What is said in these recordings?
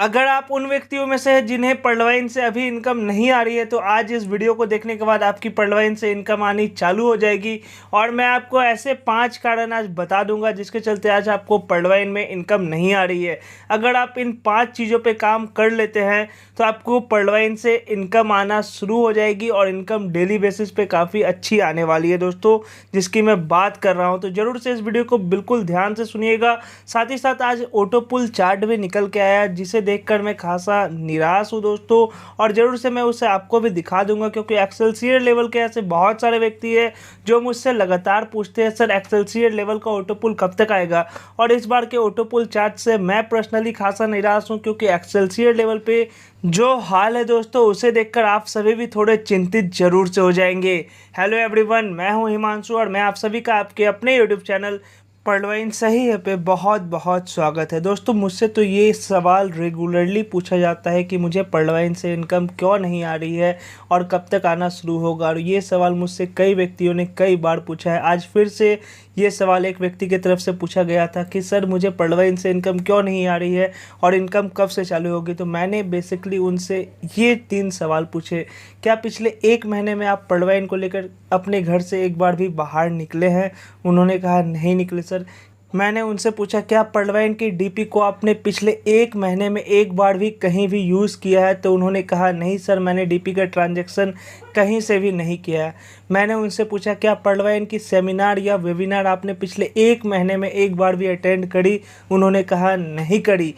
अगर आप उन व्यक्तियों में से हैं जिन्हें पडवाइन से अभी इनकम नहीं आ रही है तो आज इस वीडियो को देखने के बाद आपकी पडवाइन से इनकम आनी चालू हो जाएगी। और मैं आपको ऐसे 5 कारण आज बता दूंगा जिसके चलते आज आपको पडवाइन में इनकम नहीं आ रही है। अगर आप इन 5 चीज़ों पे काम कर लेते हैं तो आपको पडवाइन से इनकम आना शुरू हो जाएगी और इनकम डेली बेसिस पे काफ़ी अच्छी आने वाली है दोस्तों, जिसकी मैं बात कर रहा हूँ। तो ज़रूर से इस वीडियो को बिल्कुल ध्यान से सुनिएगा। साथ ही साथ आज ऑटो पुल चार्ट भी निकल के आया जिसे देखकर मैं खासा निराश हूँ दोस्तों, और ज़रूर से मैं उसे आपको भी दिखा दूंगा क्योंकि एक्सेलसियर लेवल के ऐसे बहुत सारे व्यक्ति हैं जो मुझसे लगातार पूछते हैं सर एक्सेलसियर लेवल का ऑटो पुल कब तक आएगा। और इस बार के ऑटो पुल चार्ट से मैं पर्सनली खासा निराश हूँ क्योंकि एक्सेलसियर लेवल पे जो हाल है दोस्तों उसे देखकर आप सभी भी थोड़े चिंतित जरूर से हो जाएंगे। हेलो एवरीवन, मैं हूं हिमांशु और मैं आप सभी का आपके अपने यूट्यूब चैनल पडवाइन सही है पे बहुत बहुत स्वागत है। दोस्तों मुझसे तो ये सवाल रेगुलरली पूछा जाता है कि मुझे पडवाइन से इनकम क्यों नहीं आ रही है और कब तक आना शुरू होगा, और ये सवाल मुझसे कई व्यक्तियों ने कई बार पूछा है। आज फिर से ये सवाल एक व्यक्ति की तरफ से पूछा गया था कि सर मुझे पडवाइन से इनकम क्यों नहीं आ रही है और इनकम कब से चालू होगी। तो मैंने बेसिकली उनसे ये 3 सवाल पूछे। क्या पिछले 1 महीने में आप पडवाइन को लेकर अपने घर से एक बार भी बाहर निकले हैं? उन्होंने कहा नहीं निकले सर। मैंने उनसे पूछा क्या पडवाइन की डीपी को आपने पिछले 1 महीने में एक बार भी कहीं भी यूज़ किया है? तो उन्होंने कहा नहीं सर, मैंने डीपी का ट्रांजैक्शन कहीं से भी नहीं किया है। मैंने उनसे पूछा क्या पडवाइन की सेमिनार या वेबिनार आपने पिछले 1 महीने में एक बार भी अटेंड करी? उन्होंने कहा नहीं करी।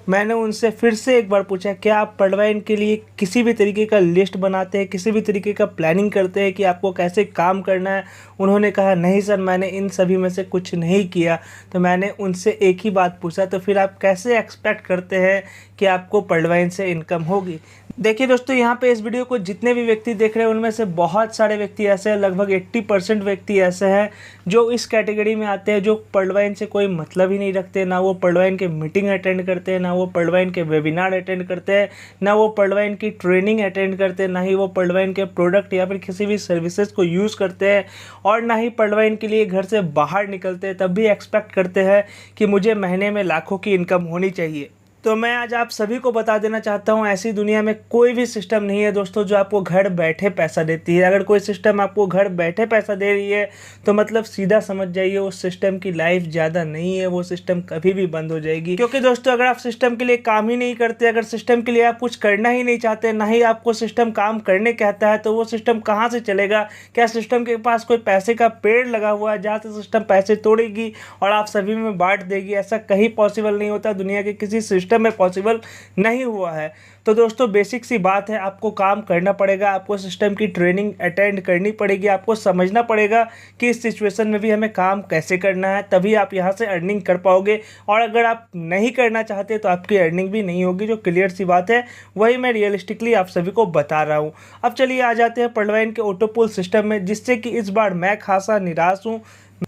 मैंने उनसे फिर से एक बार पूछा क्या आप पडवाइन के लिए किसी भी तरीके का लिस्ट बनाते हैं, किसी भी तरीके का प्लानिंग करते हैं कि आपको कैसे काम करना है? उन्होंने कहा नहीं सर, मैंने इन सभी में से कुछ नहीं किया। तो मैंने उनसे एक ही बात पूछा तो फिर आप कैसे एक्सपेक्ट करते हैं कि आपको पडवाइन से इनकम होगी? देखिए दोस्तों, यहाँ पे इस वीडियो को जितने भी व्यक्ति देख रहे हैं उनमें से बहुत सारे व्यक्ति ऐसे हैं, लगभग 80% व्यक्ति ऐसे हैं जो इस कैटेगरी में आते हैं जो पडवाइन से कोई मतलब ही नहीं रखते। ना वो पडवाइन के मीटिंग अटेंड करते हैं, ना वो पडवाइन के वेबिनार अटेंड करते हैं, ना वो पडवाइन की ट्रेनिंग अटेंड करते हैं, ना ही वो पडवाइन के प्रोडक्ट या फिर किसी भी सर्विसेज को यूज़ करते हैं, और ना ही पडवाइन के लिए घर से बाहर निकलते हैं। तब भी एक्सपेक्ट करते हैं कि मुझे महीने में लाखों की इनकम होनी चाहिए। तो मैं आज आप सभी को बता देना चाहता हूँ ऐसी दुनिया में कोई भी सिस्टम नहीं है दोस्तों जो आपको घर बैठे पैसा देती है। अगर कोई सिस्टम आपको घर बैठे पैसा दे रही है तो मतलब सीधा समझ जाइए उस सिस्टम की लाइफ ज़्यादा नहीं है, वो सिस्टम कभी भी बंद हो जाएगी। क्योंकि दोस्तों अगर आप सिस्टम के लिए काम ही नहीं करते, अगर सिस्टम के लिए आप कुछ करना ही नहीं चाहते, ना ही आपको सिस्टम काम करने कहता है, तो वो सिस्टम कहाँ से चलेगा? क्या सिस्टम के पास कोई पैसे का पेड़ लगा हुआ है जहाँ से सिस्टम पैसे तोड़ेगी और आप सभी में बांट देगी? ऐसा कहीं पॉसिबल नहीं होता, दुनिया के किसी सिस्टम में पॉसिबल नहीं हुआ है। तो दोस्तों बेसिक सी बात है, आपको काम करना पड़ेगा, आपको सिस्टम की ट्रेनिंग अटेंड करनी पड़ेगी, आपको समझना पड़ेगा कि इस सिचुएशन में भी हमें काम कैसे करना है, तभी आप यहाँ से अर्निंग कर पाओगे। और अगर आप नहीं करना चाहते तो आपकी अर्निंग भी नहीं होगी, जो क्लियर सी बात है, वही मैं रियलिस्टिकली आप सभी को बता रहा हूँ। अब चलिए आ जाते हैं पडवाइन के ऑटो पुल सिस्टम में, जिससे कि इस बार मैं खासा निराश हूँ।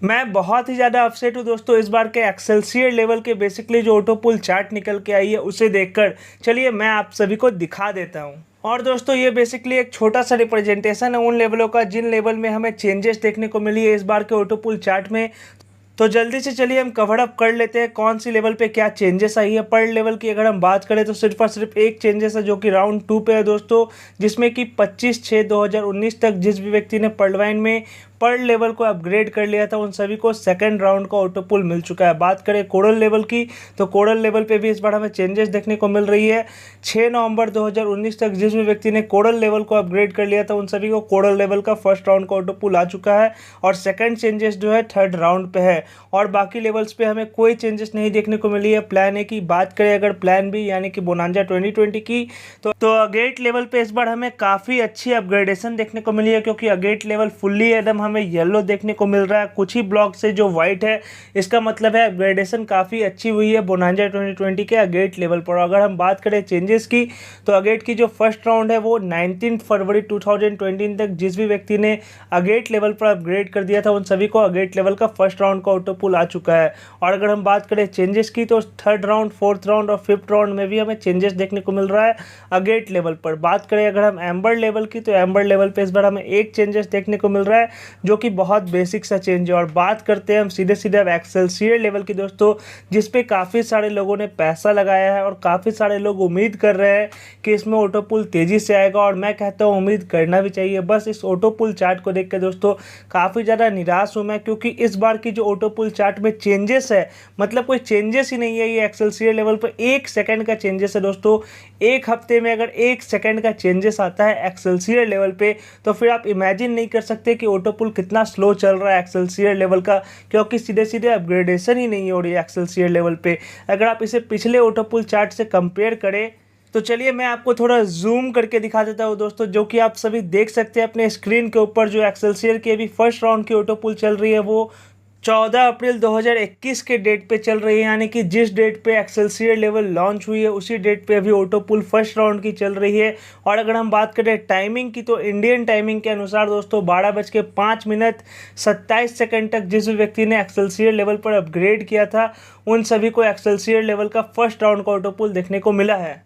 मैं बहुत ही ज़्यादा अपसेट हूँ दोस्तों इस बार के एक्सेलसियर लेवल के बेसिकली जो ऑटो पुल चार्ट निकल के आई है उसे देखकर। चलिए मैं आप सभी को दिखा देता हूँ। और दोस्तों ये बेसिकली एक छोटा सा रिप्रेजेंटेशन है उन लेवलों का जिन लेवल में हमें चेंजेस देखने को मिली है इस बार के ऑटो पुल चार्ट में। तो जल्दी से चलिए हम कवर अप कर लेते हैं कौन सी लेवल पे क्या चेंजेस आई है। पर लेवल की अगर हम बात करें तो सिर्फ और सिर्फ एक चेंजेस है जो कि राउंड 2 पे है दोस्तों, जिसमें कि 25/6/2019 तक जिस भी व्यक्ति ने पडवाइन में पर लेवल को अपग्रेड कर लिया था उन सभी को सेकंड राउंड का ऑटो पुल मिल चुका है। बात करें कोरल लेवल की तो कोरल लेवल पे भी इस बार हमें चेंजेस देखने को मिल रही है। 6 नवंबर 2019 तक जिस भी व्यक्ति ने कोरल लेवल को अपग्रेड कर लिया था उन सभी को कोरल लेवल का फर्स्ट राउंड का ऑटो पुल आ चुका है, और सेकंड चेंजेस जो है 3rd राउंड पे है। और बाकी लेवल्स पे हमें कोई चेंजेस नहीं देखने को मिली है। प्लान ए की बात करें अगर प्लान बी यानी कि बोनांजा 2020 की तो अगेट लेवल पे इस बार हमें काफ़ी अच्छी अपग्रेडेशन देखने को मिली है, क्योंकि अगेट लेवल फुल्ली एकदम हमें येलो देखने को मिल रहा है, कुछ ही ब्लॉक से जो वाइट है। इसका मतलब है अपग्रेडेशन काफ़ी अच्छी हुई है बोनांजा 2020 के अगेट लेवल पर। अगर हम बात करें चेंजेस की तो अगेट की जो फर्स्ट राउंड है वो 19 फरवरी 2020 तक जिस भी व्यक्ति ने अगेट लेवल पर अपग्रेड कर दिया था उन सभी को अगेट लेवल का फर्स्ट राउंड का ऑटो पुल आ चुका है। और अगर हम बात करें चेंजेस की तो 3rd राउंड 4th राउंड और 5th राउंड में भी हमें चेंजेस देखने को मिल रहा है अगेट लेवल पर। बात करें अगर हम एम्बर लेवल की तो एम्बर लेवल पे इस बार हमें एक चेंजेस देखने को मिल रहा है, जो कि बहुत बेसिक सा चेंज है। और बात करते हैं हम सीधे सीधे अब एक्सेलसियर लेवल की दोस्तों, जिस पे काफ़ी सारे लोगों ने पैसा लगाया है और काफ़ी सारे लोग उम्मीद कर रहे हैं कि इसमें ऑटो पुल तेज़ी से आएगा। और मैं कहता हूँ उम्मीद करना भी चाहिए। बस इस ऑटो पुल चार्ट को देख के दोस्तों काफ़ी ज़्यादा निराश हूँ मैं, क्योंकि इस बार की जो ऑटो पुल चार्ट में चेंजेस है, मतलब कोई चेंजेस ही नहीं है। ये एक्सेलसियर लेवल पर 1 सेकंड का चेंजेस है दोस्तों। एक हफ्ते में अगर 1 सेकंड का चेंजेस आता है एक्सेलसियर लेवल पे, तो फिर आप इमेजिन नहीं कर सकते कि ऑटो पुल कितना स्लो चल रहा है एक्सेलसियर लेवल का, क्योंकि सीधे सीधे अपग्रेडेशन ही नहीं हो रही है एक्सेलसियर लेवल पे। अगर आप इसे पिछले ऑटो पुल चार्ट से कंपेयर करें तो चलिए मैं आपको थोड़ा जूम करके दिखा देता हूँ दोस्तों, जो कि आप सभी देख सकते हैं अपने स्क्रीन के ऊपर। जो एक्सेलसियर की अभी फर्स्ट राउंड की ऑटो पुल चल रही है वो 14 अप्रैल 2021 के डेट पे चल रही है, यानी कि जिस डेट पे एक्सेलसियर लेवल लॉन्च हुई है उसी डेट पे अभी ऑटो पुल फर्स्ट राउंड की चल रही है। और अगर हम बात करें टाइमिंग की, तो इंडियन टाइमिंग के अनुसार दोस्तों 12:05 तक जिस भी व्यक्ति ने एक्सेलसियर लेवल पर अपग्रेड किया था उन सभी को एक्सेलसियर लेवल का फर्स्ट राउंड का ऑटो पुल देखने को मिला है।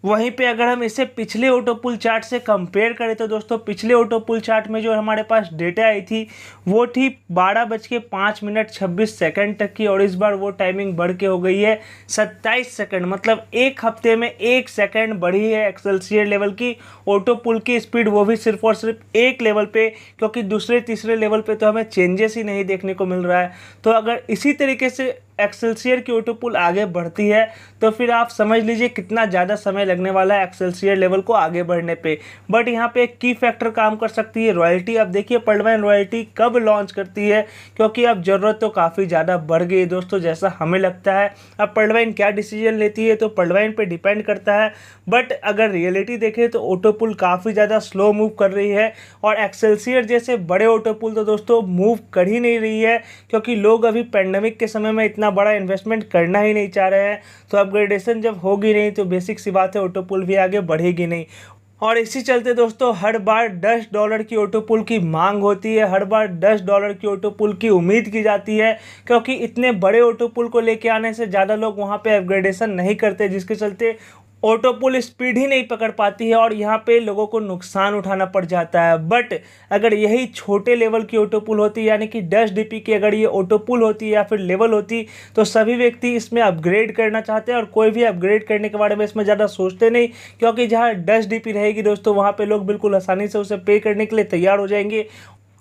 वहीं पे अगर हम इसे पिछले ऑटो पुल चार्ट से कंपेयर करें तो दोस्तों पिछले ऑटो पुल चार्ट में जो हमारे पास डेटा आई थी वो थी 12:05 तक की, और इस बार वो टाइमिंग बढ़ के हो गई है 27 सेकंड। मतलब एक हफ्ते में 1 सेकंड बढ़ी है एक्सेलसियर लेवल की ऑटो पुल की स्पीड, वो भी सिर्फ और सिर्फ एक लेवल पे, क्योंकि दूसरे तीसरे लेवल पे तो हमें चेंजेस ही नहीं देखने को मिल रहा है। तो अगर इसी तरीके से एक्सेलसियर की ऑटो पुल आगे बढ़ती है तो फिर आप समझ लीजिए कितना ज़्यादा समय लगने वाला है एक्सेलसियर लेवल को आगे बढ़ने पे। बट यहाँ पे एक की फैक्टर काम कर सकती है रॉयल्टी। अब देखिए पर्लवाइन रॉयल्टी कब लॉन्च करती है, क्योंकि अब ज़रूरत तो काफ़ी ज़्यादा बढ़ गई है दोस्तों, जैसा हमें लगता है। अब पर्लवाइन क्या डिसीजन लेती है तो पर्लवाइन पे डिपेंड करता है। बट अगर रियलिटी देखें तो ऑटो पुल काफ़ी ज़्यादा स्लो मूव कर रही है, और एक्सेलसियर जैसे बड़े ऑटो पुल तो दोस्तों मूव कर ही नहीं रही है, क्योंकि लोग अभी पेंडेमिक के समय में इतना बड़ा इन्वेस्टमेंट करना ही नहीं चाह रहे हैं। तो अपग्रेडेशन जब होगी नहीं तो बेसिक सी बात है ऑटो पुल भी आगे बढ़ेगी नहीं। और इसी चलते दोस्तों हर बार $10 की ऑटो पुल की मांग होती है, हर बार $10 की ऑटो पुल की उम्मीद की जाती है, क्योंकि इतने बड़े ऑटो पुल को लेके आने से ज़्यादा लोग वहाँ पे अपग्रेडेशन नहीं करते, जिसके चलते ऑटो पुल स्पीड ही नहीं पकड़ पाती है और यहाँ पे लोगों को नुकसान उठाना पड़ जाता है। बट अगर यही छोटे लेवल की ऑटो पुल होती, यानी कि 10 DP की अगर ये ऑटो पुल होती या फिर लेवल होती, तो सभी व्यक्ति इसमें अपग्रेड करना चाहते हैं और कोई भी अपग्रेड करने के बारे में इसमें ज़्यादा सोचते नहीं, क्योंकि जहाँ 10 DP रहेगी दोस्तों वहाँ पे लोग बिल्कुल आसानी से उसे पे करने के लिए तैयार हो जाएंगे।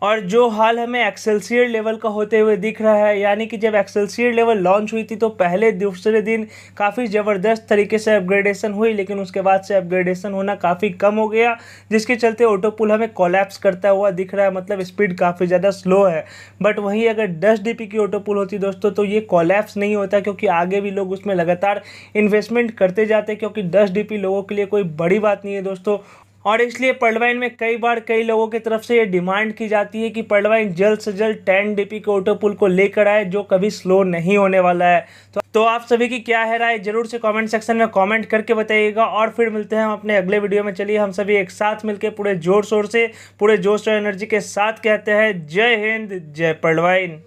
और जो हाल हमें एक्सेलसियर लेवल का होते हुए दिख रहा है, यानी कि जब एक्सेलसियर लेवल लॉन्च हुई थी तो पहले दूसरे दिन काफ़ी ज़बरदस्त तरीके से अपग्रेडेशन हुई, लेकिन उसके बाद से अपग्रेडेशन होना काफ़ी कम हो गया, जिसके चलते ऑटो पुल हमें कोलैप्स करता हुआ दिख रहा है। मतलब स्पीड काफ़ी ज़्यादा स्लो है। बट वहीं अगर 10 DP की ऑटो पुल होती दोस्तों तो ये कोलैप्स नहीं होता, क्योंकि आगे भी लोग उसमें लगातार इन्वेस्टमेंट करते जाते, क्योंकि 10 DP लोगों के लिए कोई बड़ी बात नहीं है दोस्तों। और इसलिए पर्लवाइन में कई बार कई लोगों की तरफ से ये डिमांड की जाती है कि पर्लवाइन जल्द से जल्द 10 DP के ऑटो पुल को लेकर आए, जो कभी स्लो नहीं होने वाला है। तो आप सभी की क्या है राय, जरूर से कमेंट सेक्शन में कमेंट करके बताइएगा। और फिर मिलते हैं हम अपने अगले वीडियो में। चलिए हम सभी एक साथ मिलकर पूरे जोर शोर से, पूरे जोश और एनर्जी के साथ कहते हैं जय हिंद, जय पर्लवाइन।